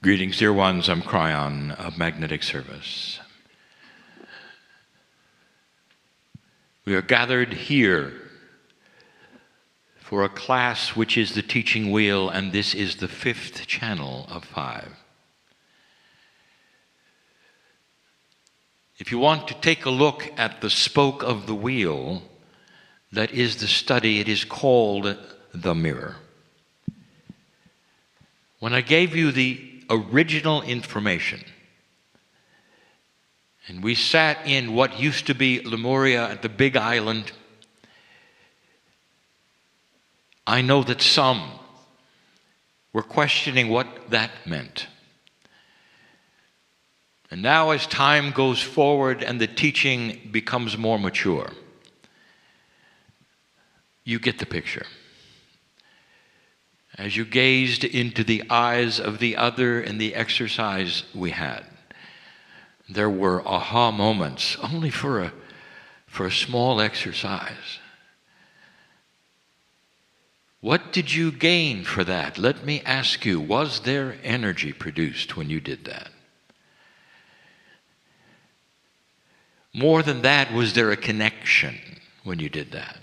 Greetings, dear ones. I'm Kryon of Magnetic Service. We are gathered here for a class which is the teaching wheel, and this is the 5th channel of 5. If you want to take a look at the spoke of the wheel, that is the study. It is called the mirror. When I gave you the original information, and we sat in what used to be Lemuria at the Big Island, I know that some were questioning what that meant. And now as time goes forward and the teaching becomes more mature, you get the picture. As you gazed into the eyes of the other in the exercise we had, there were aha moments only for a small exercise. What did you gain for that? Let me ask you, was there energy produced when you did that? More than that, was there a connection when you did that?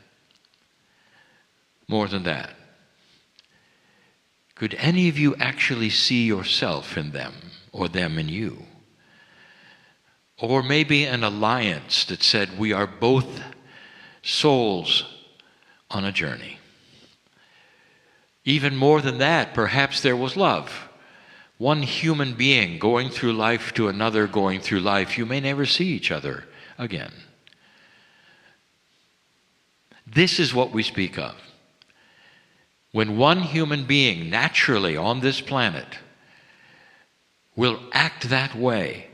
More than that, could any of you actually see yourself in them, or them in you? Or maybe an alliance that said we are both souls on a journey. Even more than that, perhaps there was love. One human being going through life to another going through life. You may never see each other again. This is what we speak of. When one human being naturally on this planet will act that way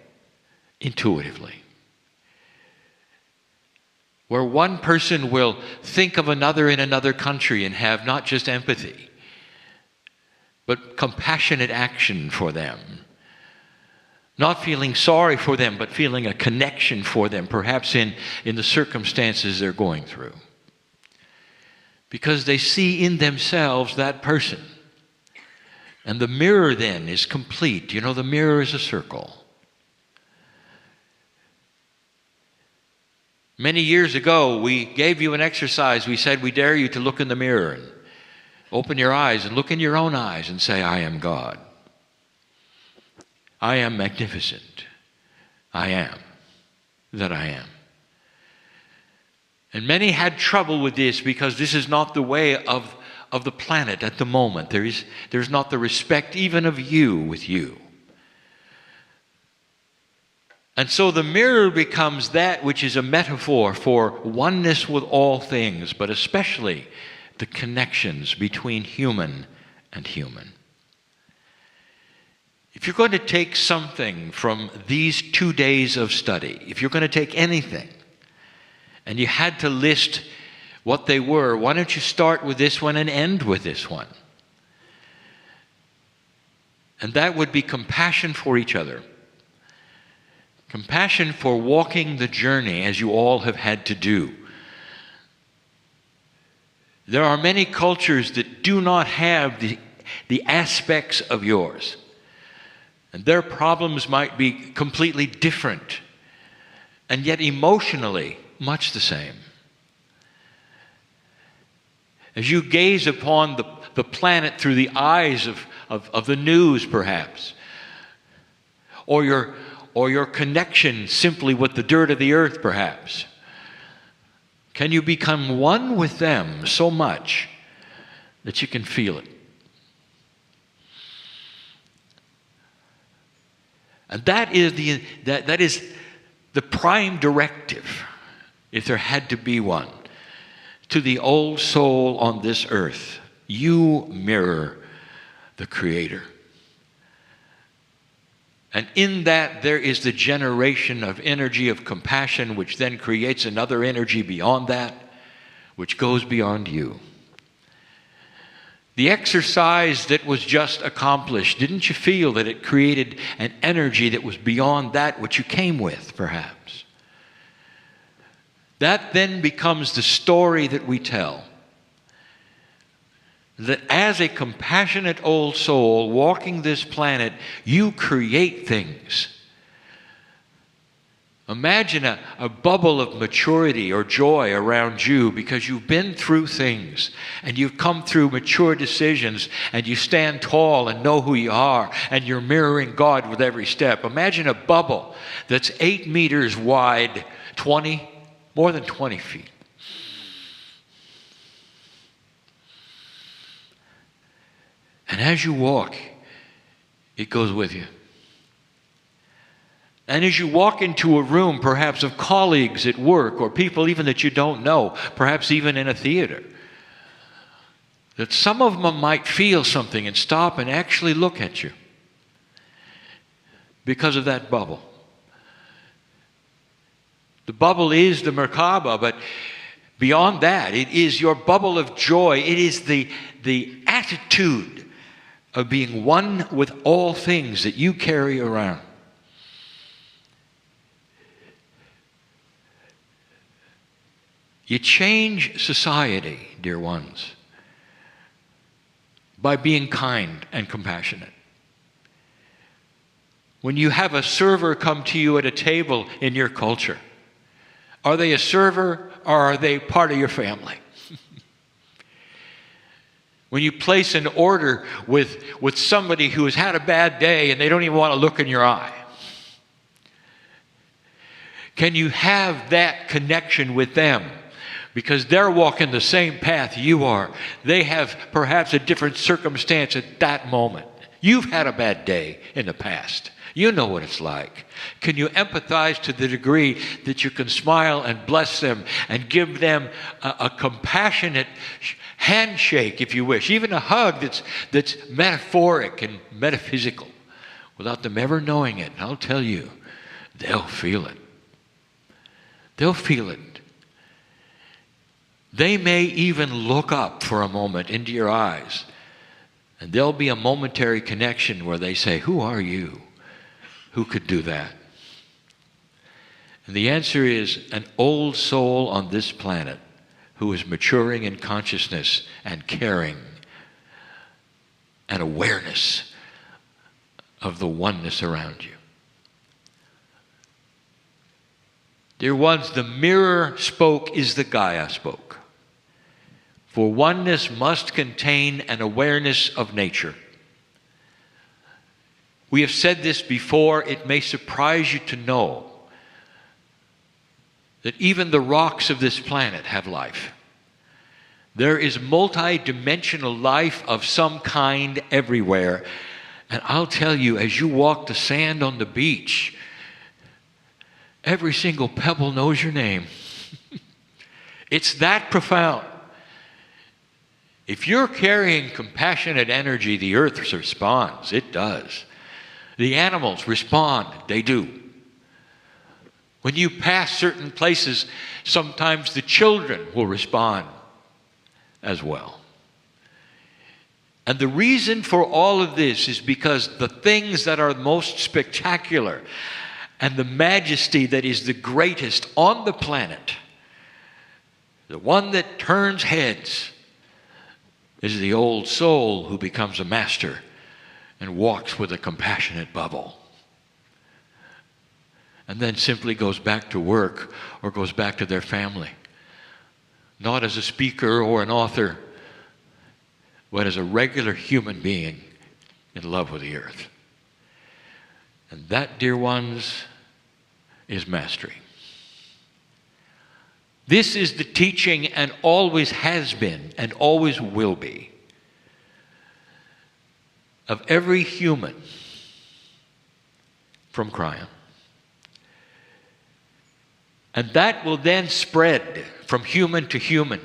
intuitively, where one person will think of another in another country and have not just empathy, but compassionate action for them, not feeling sorry for them, but feeling a connection for them, perhaps in the circumstances they're going through. Because they see in themselves that person. And the mirror then is complete. You know, the mirror is a circle. Many years ago, we gave you an exercise. We said, we dare you to look in the mirror and open your eyes and look in your own eyes and say, I am God. I am magnificent. I am that I am. And many had trouble with this because this is not the way of the planet at the moment. There's not the respect even of you with you. And so the mirror becomes that which is a metaphor for oneness with all things, but especially the connections between human and human. If you're going to take something from these 2 days of study, if you're going to take anything, and you had to list what they were, why don't you start with this one and end with this one? And that would be compassion for each other. Compassion for walking the journey as you all have had to do. There are many cultures that do not have the aspects of yours. And their problems might be completely different. And yet emotionally, much the same. As you gaze upon the planet through the eyes of the news, perhaps, or your connection simply with the dirt of the earth, perhaps, can you become one with them so much that you can feel it? And that is the prime directive, if there had to be one, to the old soul on this earth. You mirror the Creator. And in that there is the generation of energy of compassion, which then creates another energy beyond that, which goes beyond you. The exercise that was just accomplished, didn't you feel that it created an energy that was beyond that which you came with, perhaps? That then becomes the story that we tell. that as a compassionate old soul walking this planet, you create things. Imagine a bubble of maturity or joy around you because you've been through things and you've come through mature decisions and you stand tall and know who you are and you're mirroring God with every step. Imagine a bubble that's 8 meters wide, more than 20 feet. And as you walk, it goes with you. And as you walk into a room, perhaps of colleagues at work or people even that you don't know, perhaps even in a theater, that some of them might feel something and stop and actually look at you because of that bubble. The bubble is the Merkaba, but beyond that, it is your bubble of joy. It is the attitude of being one with all things that you carry around. You change society, dear ones, by being kind and compassionate. When you have a server come to you at a table in your culture, are they a server or are they part of your family? When you place an order with somebody who has had a bad day and they don't even want to look in your eye, can you have that connection with them? Because they're walking the same path you are. They have perhaps a different circumstance at that moment. You've had a bad day in the past. You know what it's like. Can you empathize to the degree that you can smile and bless them and give them a compassionate handshake, if you wish, even a hug that's metaphoric and metaphysical, without them ever knowing it? And I'll tell you, they'll feel it. They'll feel it. They may even look up for a moment into your eyes, and there'll be a momentary connection where they say, "Who are you? Who could do that?" And the answer is an old soul on this planet who is maturing in consciousness and caring and awareness of the oneness around you. Dear ones, the mirror spoke is the Gaia spoke. For oneness must contain an awareness of nature. We have said this before. It may surprise you to know that even the rocks of this planet have life. There is multi-dimensional life of some kind everywhere. And I'll tell you, as you walk the sand on the beach, every single pebble knows your name. It's that profound. If you're carrying compassionate energy, the earth responds. It does. The animals respond. They do. When you pass certain places, sometimes the children will respond as well. And the reason for all of this is because the things that are most spectacular and the majesty that is the greatest on the planet, the one that turns heads, is the old soul who becomes a master and walks with a compassionate bubble. And then simply goes back to work or goes back to their family. Not as a speaker or an author, but as a regular human being in love with the earth. And that, dear ones, is mastery. This is the teaching, and always has been and always will be, of every human from Kryon. And that will then spread from human to human.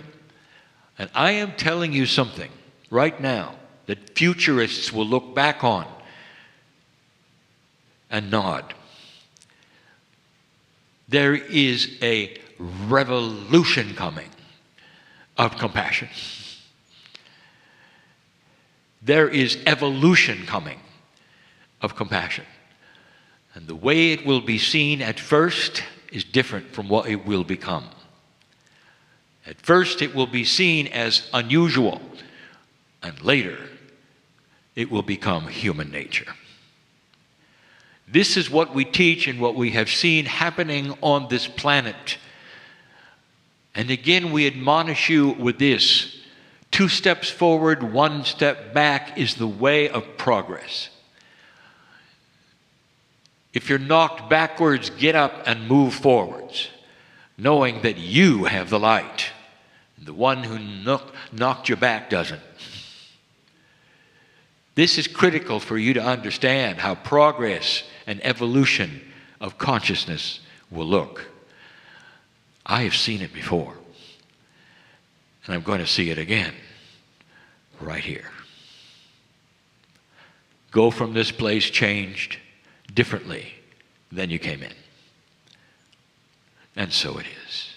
And I am telling you something right now that futurists will look back on and nod. There is a revolution coming of compassion. There is evolution coming of compassion. And the way it will be seen at first is different from what it will become. At first it will be seen as unusual. And later, it will become human nature. This is what we teach and what we have seen happening on this planet. And again, we admonish you with this. 2 steps forward, 1 step back is the way of progress. If you're knocked backwards, get up and move forwards, knowing that you have the light. The one who knocked you back doesn't. This is critical for you to understand how progress and evolution of consciousness will look. I have seen it before, and I'm going to see it again right here. Go from this place changed differently than you came in. And so it is.